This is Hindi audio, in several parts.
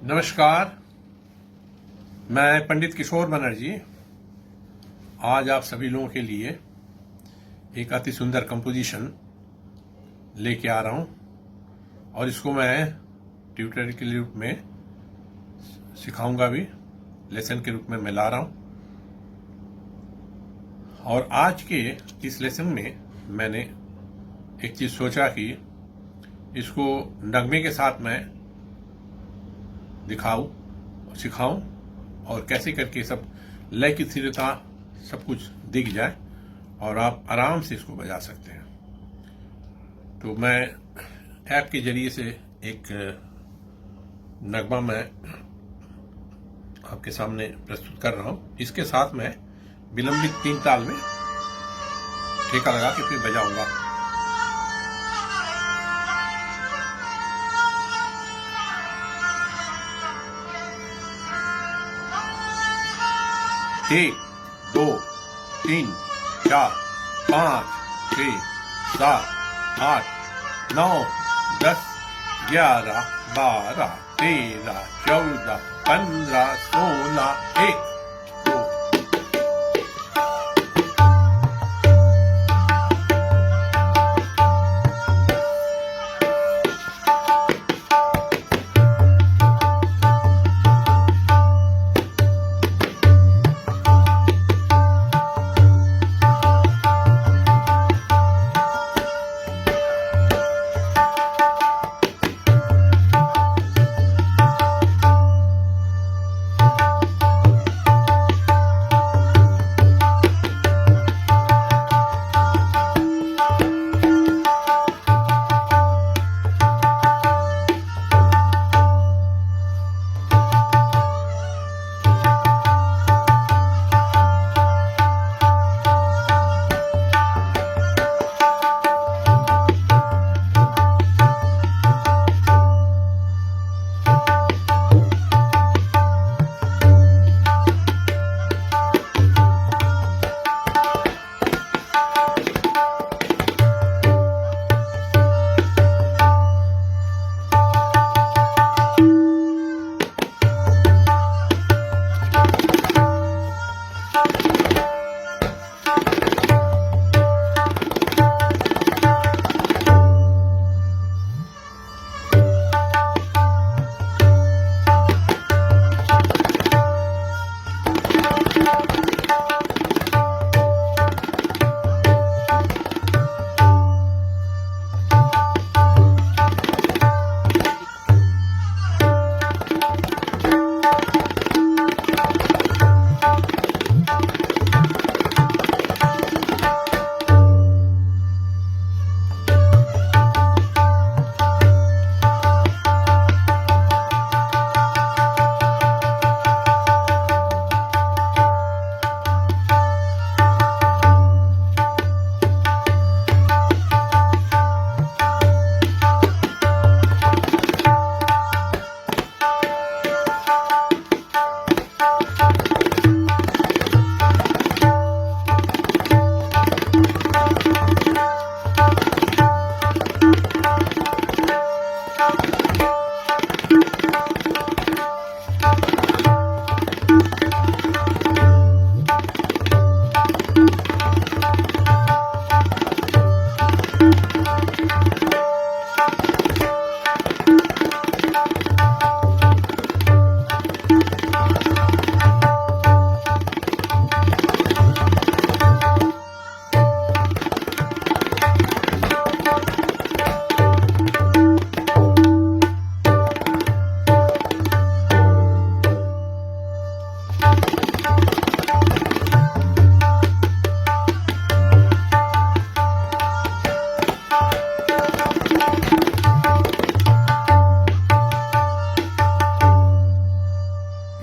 नमस्कार, मैं पंडित किशोर बनर्जी आज आप सभी लोगों के लिए एक अति सुंदर कंपोजिशन लेके आ रहा हूं और इसको मैं ट्यूटर के रूप में सिखाऊंगा भी, लेसन के रूप में मैं ला रहा हूं। और आज के इस लेसन में मैंने एक चीज सोचा कि इसको नगमे के साथ मैं दिखाऊं और सिखाऊं और कैसे करके सब लय की स्थिरता सब कुछ दिख जाए और आप आराम से इसको बजा सकते हैं। तो मैं ऐप के जरिए से एक नगमा मैं आपके सामने प्रस्तुत कर रहा हूं। इसके साथ मैं विलंबित 3 ताल में ठेका लगा के फिर बजाऊंगा। एक, 2, 3, 4, 5, 6, 7, 8, 9, 10, 11, 12, 13, 14, 15, 16, 1, 2।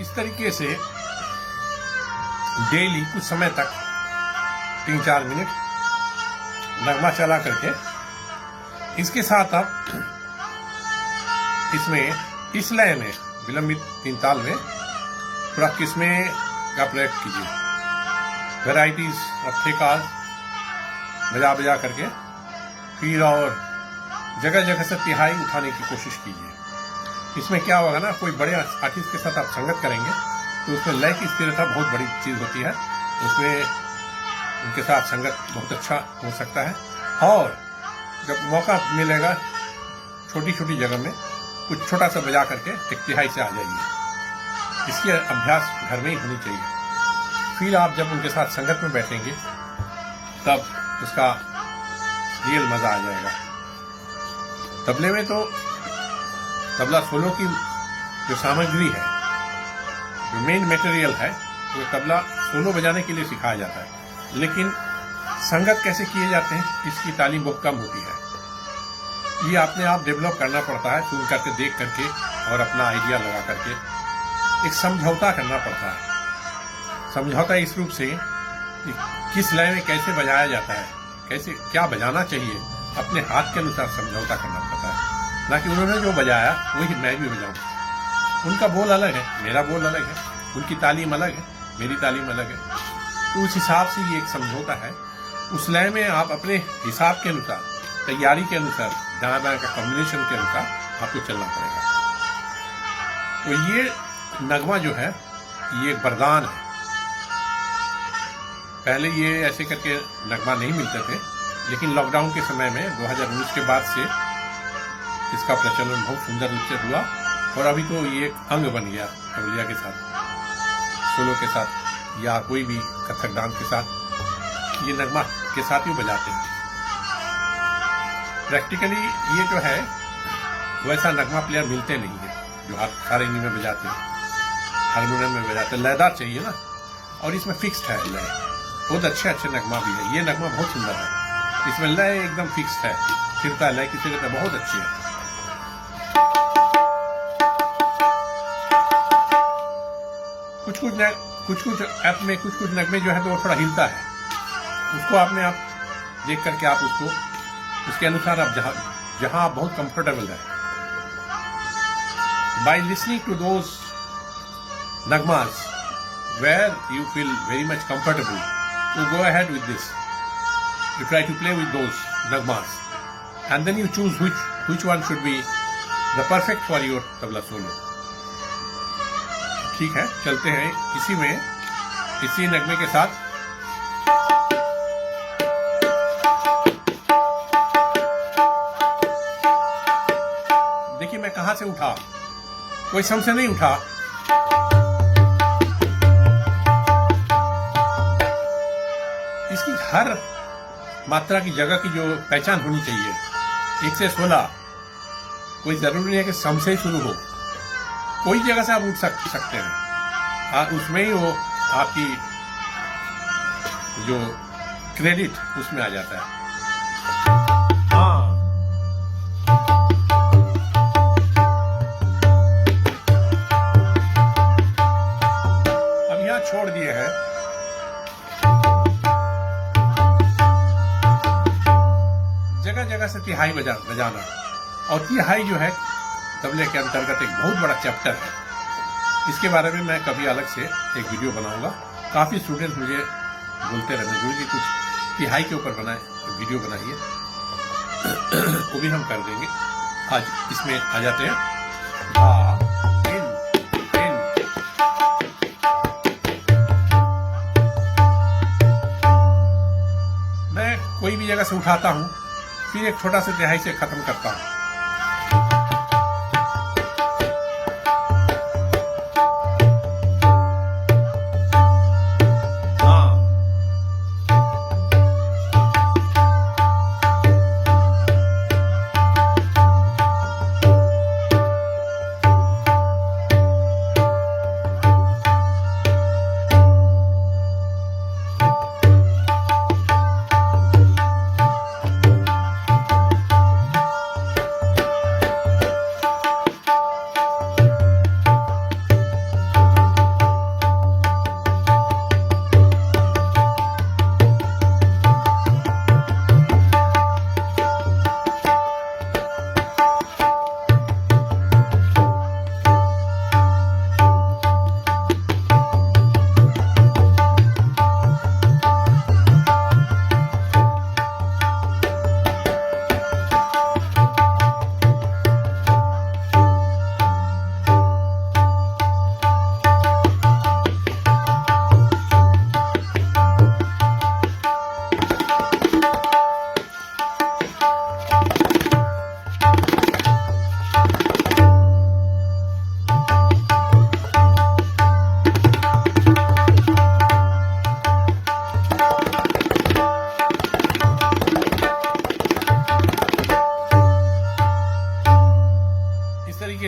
इस तरीके से डेली कुछ समय तक 3-4 मिनट नगमा चला करके इसके साथ आप इसमें इस लय में विलंबित 3 ताल में थोड़ा किस्में का प्रयोग कीजिए। वैराइटीज ऑफ ठेकाज बजा बजा करके फिर और जगह जगह से तिहाई उठाने की कोशिश कीजिए। इसमें क्या होगा ना, कोई बड़े आर्टिस्ट के साथ आप संगत करेंगे तो उसमें लय की स्थिरता बहुत बड़ी चीज़ होती है। उसमें उनके साथ संगत बहुत अच्छा हो सकता है। और जब मौका मिलेगा छोटी छोटी जगह में कुछ छोटा सा बजा करके एक तिहाई से आ जाइए। इसकी अभ्यास घर में ही होनी चाहिए। फिर आप जब उनके साथ संगत में बैठेंगे तब उसका रियल मजा आ जाएगा। तबले में तो तबला सोलो की जो सामग्री है, जो मेन मटेरियल है, वो तबला सोलो बजाने के लिए सिखाया जाता है। लेकिन संगत कैसे किए जाते हैं, इसकी तालीम बहुत कम होती है। ये अपने आप डेवलप करना पड़ता है, सुन करके, देख करके और अपना आइडिया लगा करके एक समझौता करना पड़ता है। समझौता इस रूप से कि किस लय में कैसे बजाया जाता है, कैसे क्या बजाना चाहिए, अपने हाथ के अनुसार समझौता करना पड़ता है। ना कि उन्होंने जो बजाया वही मैं भी बजाऊं। उनका बोल अलग है, मेरा बोल अलग है, उनकी तालीम अलग है, मेरी तालीम अलग है। तो उस हिसाब से ये एक समझौता है। उस लय में आप अपने हिसाब के अनुसार, तैयारी के अनुसार, दाना दाना का कॉम्बिनेशन के अनुसार आपको चलना पड़ेगा। तो ये नगमा जो है ये एक वरदान है। पहले ये ऐसे करके नगमा नहीं मिलते थे, लेकिन लॉकडाउन के समय में 2019 के बाद से इसका प्रचलन बहुत सुंदर रूप से हुआ और अभी तो ये एक अंग बन गया। तबलिया के साथ, सोलो के साथ या कोई भी कथक डांस के साथ ये नगमा के साथ ही बजाते हैं। प्रैक्टिकली ये जो है वैसा नगमा प्लेयर मिलते नहीं है जो आप सारेंगी में बजाते हैं, हारमोनियम में बजाते हैं। लयदार चाहिए ना, और इसमें फिक्स्ड है लय। बहुत अच्छे अच्छे नगमा भी है। ये नगमा बहुत सुंदर है, इसमें लय एकदम फिक्स्ड है, स्थिरता, लय की स्थिरता बहुत अच्छी है। कुछ ऐप में कुछ नगमे जो है तो वो थोड़ा हिलता है, उसको आपने आप देख करके आप उसको उसके अनुसार आप जहां आप बहुत कंफर्टेबल है, बाय लिसनिंग टू दोज नगमास where you feel very much comfortable, you go ahead with this, you try to play with those नगमास and then you choose which one should be the perfect for your tabla solo. ठीक है, चलते हैं इसी नगमे के साथ। देखिए मैं कहां से उठा, कोई सम से नहीं उठा। इसकी हर मात्रा की जगह की जो पहचान होनी चाहिए, 1 से 16, कोई जरूरी नहीं है कि सम से ही शुरू हो, कोई जगह से आप उठ सकते हैं। उसमें ही वो आपकी जो क्रेडिट उसमें आ जाता है। हाँ, अब यहाँ छोड़ दिए हैं। जगह जगह से तिहाई बजाना, और तिहाई जो है तबले के अंतर्गत एक बहुत बड़ा चैप्टर है। इसके बारे में मैं कभी अलग से एक वीडियो बनाऊंगा। काफ़ी स्टूडेंट मुझे बोलते रहते हैं कि कुछ तिहाई के ऊपर वीडियो बनाइए, वो भी हम कर देंगे। आज इसमें आ जाते हैं। मैं कोई भी जगह से उठाता हूँ, फिर एक छोटा सा तिहाई से खत्म करता हूँ।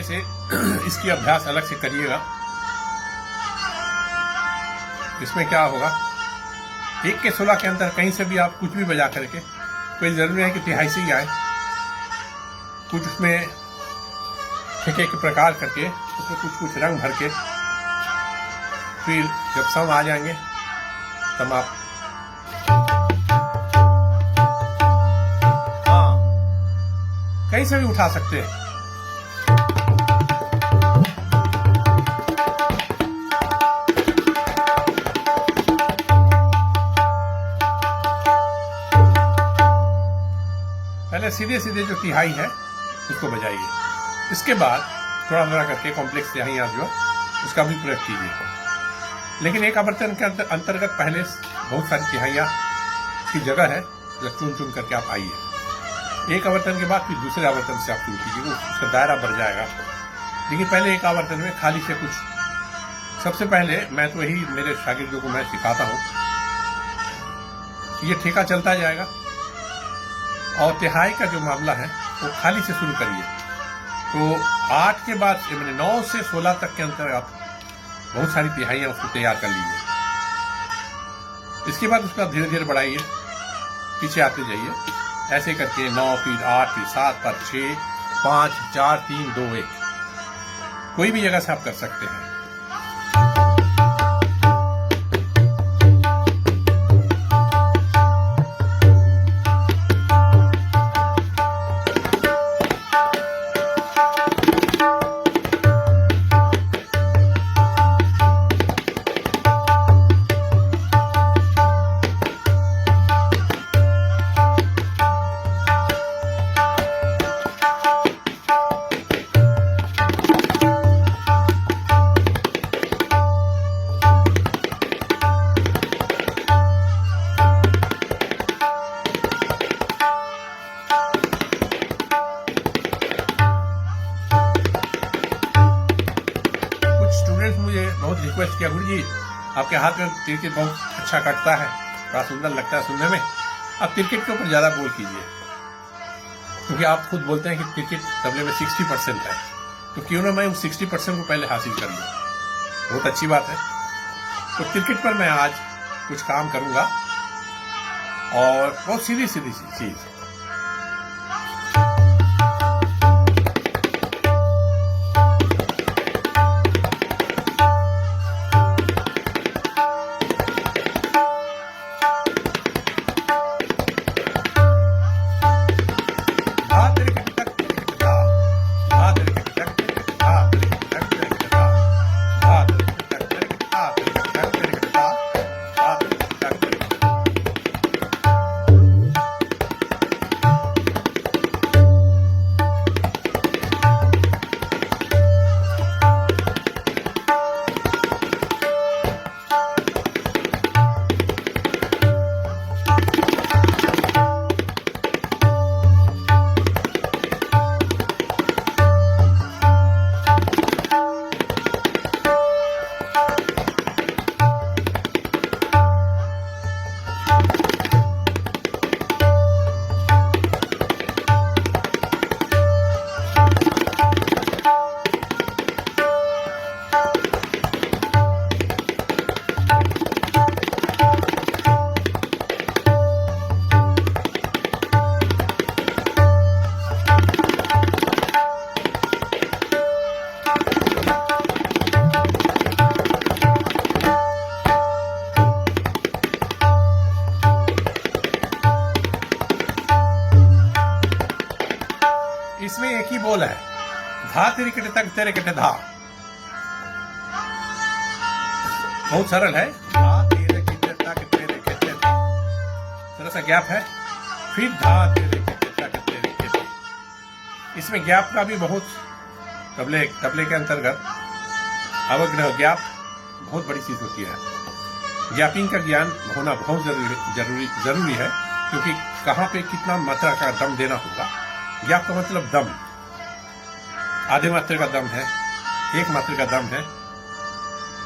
तरीके से इसकी अभ्यास अलग से करिएगा। इसमें क्या होगा, 1 के 16 के अंदर कहीं से भी आप कुछ भी बजा करके, कोई जरूरी है कि तिहाई से ही आए, कुछ उसमें ठेके के प्रकार करके उसमें कुछ कुछ रंग भर के, फिर जब सम आ जाएंगे तब आप कहीं से भी उठा सकते हैं। पहले सीधे सीधे जो तिहाई है उसको बजाइए, इसके बाद थोड़ा थोड़ा करके कॉम्प्लेक्स तिहाइयाँ जो है उसका भी प्रयोग कीजिए। लेकिन एक आवर्तन के अंतर्गत पहले बहुत सारी तिहाइयाँ की जगह है जो चुन चुन करके आप आइए। एक आवर्तन के बाद फिर दूसरे आवर्तन से आप शुरू कीजिए, उसका दायरा बढ़ जाएगा। लेकिन पहले एक आवर्तन में खाली से कुछ, सबसे पहले मैं तो यही मेरे शागिर्दों को मैं सिखाता हूँ, ये ठेका चलता जाएगा और तिहाई का जो मामला है वो खाली से शुरू करिए। तो 8 के बाद मैंने 9 से 16 तक के अंतर आप बहुत सारी तिहाइयाँ उसको तैयार कर लीजिए। इसके बाद उसका धीरे धीरे बढ़ाइए, पीछे आते जाइए, ऐसे करके 9 फिर 8 फिर 7 पर 6 5 4 3 2 1, कोई भी जगह से आप कर सकते हैं। मुझे बहुत रिक्वेस्ट किया, गुरु जी आपके हाथ में क्रिकेट बहुत अच्छा कटता है, बड़ा सुंदर लगता है सुनने में, आप क्रिकेट के ऊपर ज़्यादा बोल कीजिए, क्योंकि आप खुद बोलते हैं कि क्रिकेट तबले में 60% है, तो क्यों ना मैं उस 60% को पहले हासिल कर लूँ। बहुत अच्छी बात है। तो क्रिकेट पर मैं आज कुछ काम करूँगा और बहुत सीधी सीधी चीज़। इसमें एक ही बोल है, धा तेरे कटे तक तेरे कटे धा। बहुत सरल है, धा तेरे कटे तक तेरे कटे धा, थोड़ा सा गैप है, फिर धा तेरे कटे तक तेरे कटे। इसमें गैप का भी बहुत, तबले के अंतर्गत अवग्रह गैप बहुत बड़ी चीज होती है। गैपिंग का ज्ञान होना बहुत जरूरी है, क्योंकि कहाँ पे कितना मात्रा का दम देना होगा। गैप का मतलब दम, आधे मात्रा का दम है, 1 मात्रा का दम है,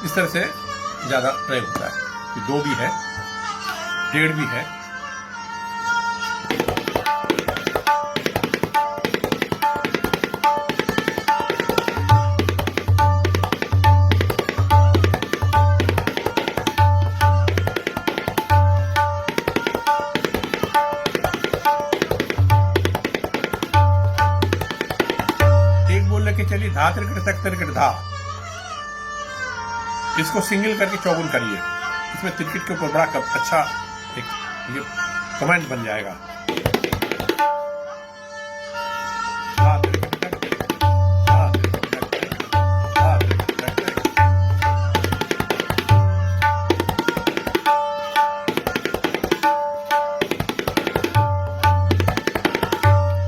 इस तरह से ज्यादा प्रयोग होता है। 2 भी है, 1.5 भी है। चलिए धा तिरकट तक तिरकट धा, इसको सिंगल करके चौगुन करिए, इसमें तिरकट के ऊपर बड़ा अच्छा एक ये कमेंट बन जाएगा।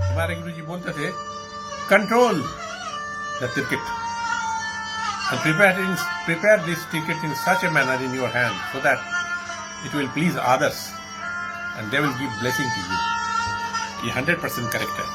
हमारे गुरु जी बोलते थे, control the tirakat and prepare this ticket in such a manner in your hand so that it will please others and they will give blessing to you. ये 100% correct है।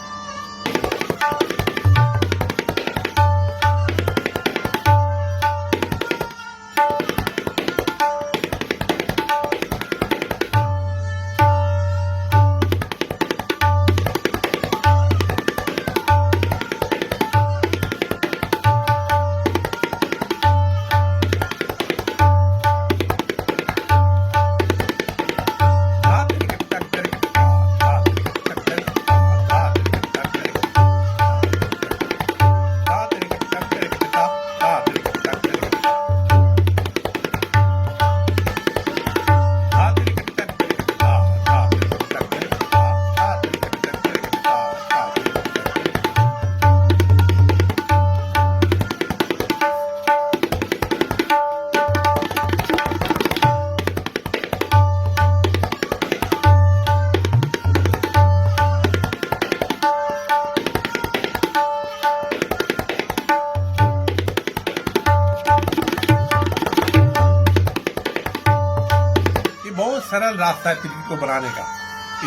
सरल रास्ता है तिरकट को बनाने का।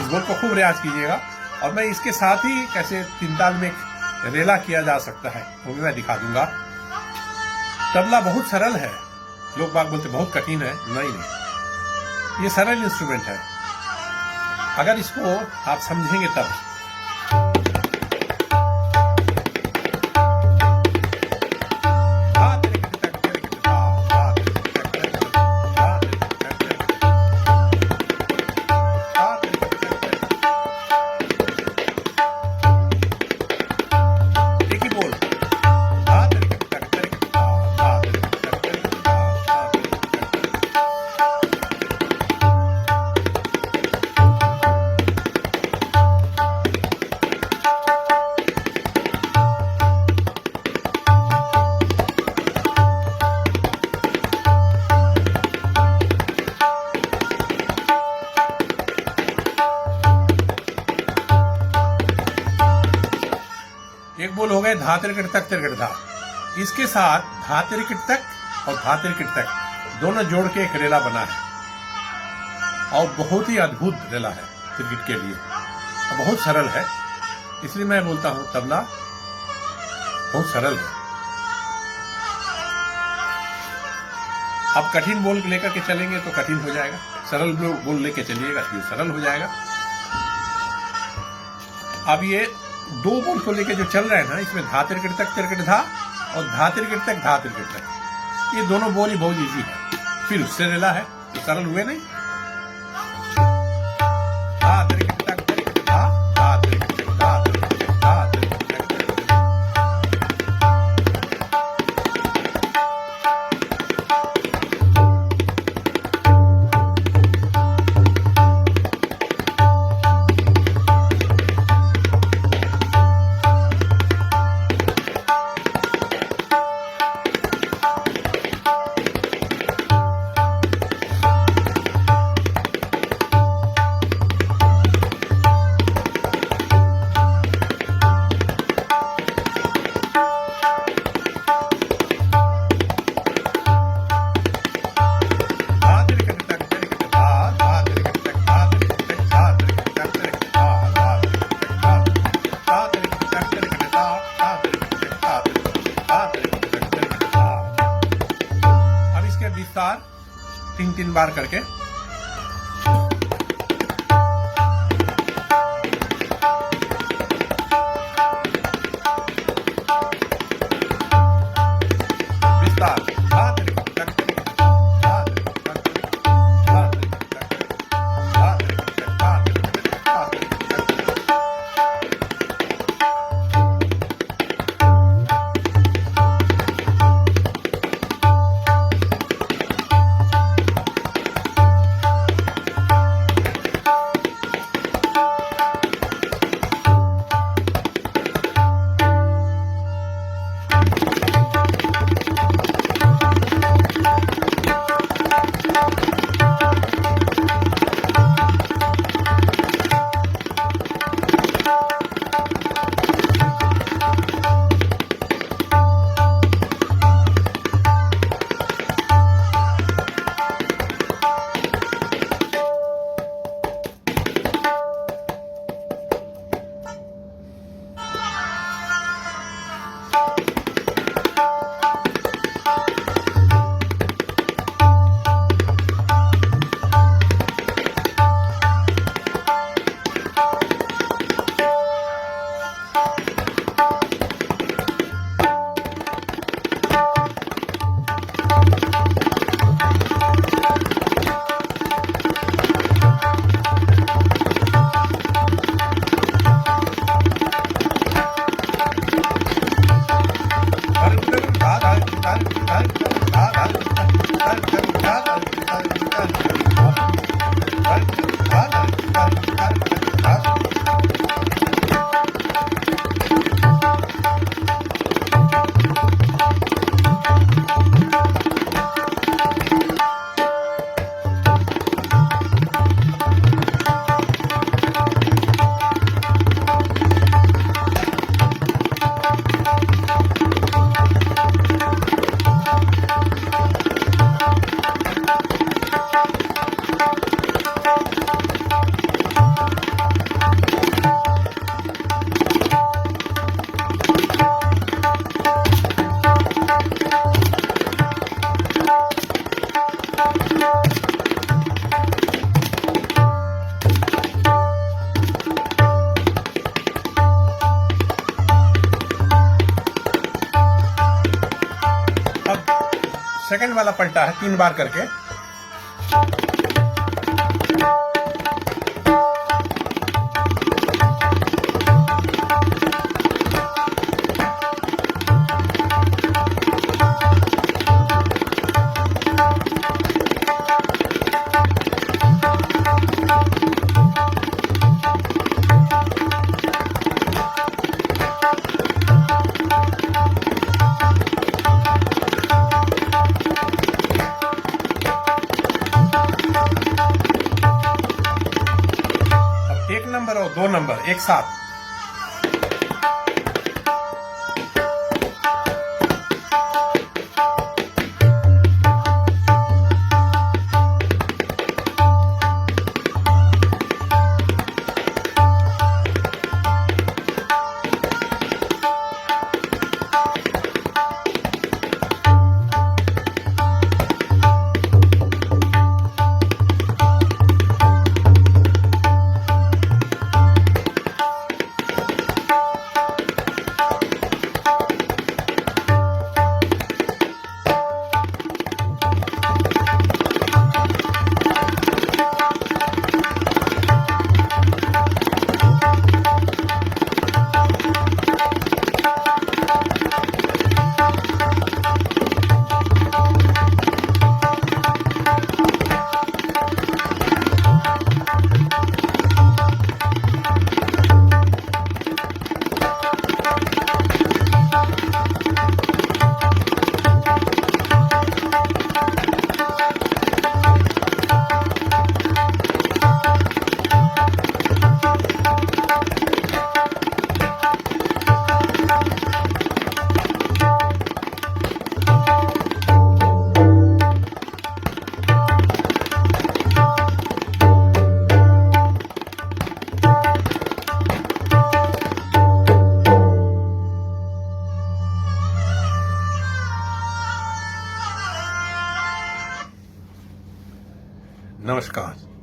इस बोल को खूब रियाज कीजिएगा और मैं इसके साथ ही कैसे तीन ताल में रेला किया जा सकता है वो भी मैं दिखा दूंगा। तबला बहुत सरल है, लोग बाग बोलते बहुत कठिन है, नहीं, ये सरल इंस्ट्रूमेंट है अगर इसको आप समझेंगे तब। एक बोल हो गए धा तिरकट तक तिरकट धा, इसके साथ धा तिरकट तक और धा तिरकट तक दोनों जोड़ के एक रेला बना है और बहुत ही अद्भुत रेला है तिरकट के लिए और बहुत सरल है, इसलिए मैं बोलता हूं तबला बहुत सरल है। आप कठिन बोल लेकर के चलेंगे तो कठिन हो जाएगा, सरल बोल लेके चलिएगा तो सरल हो जाएगा। अब ये दो बोल को लेके जो चल रहे हैं ना, इसमें धा तिरकट तक तिरकट धा और धा तिरकट तक धा तिरकट तक, ये दोनों बोल ही बहुत इजी है। फिर उससे रेला है तो सरल हुए नहीं। धा तिरकट तक तिरकट धा, धा तिरकट तक धा तिरकट तक धा तिरकट तक तिरकट तक। विस्तार 3-3 बार करके विस्तार सेकंड वाला पलटा है 3 बार करके। अब 1 नंबर और 2 नंबर एक साथ। नमस्कार।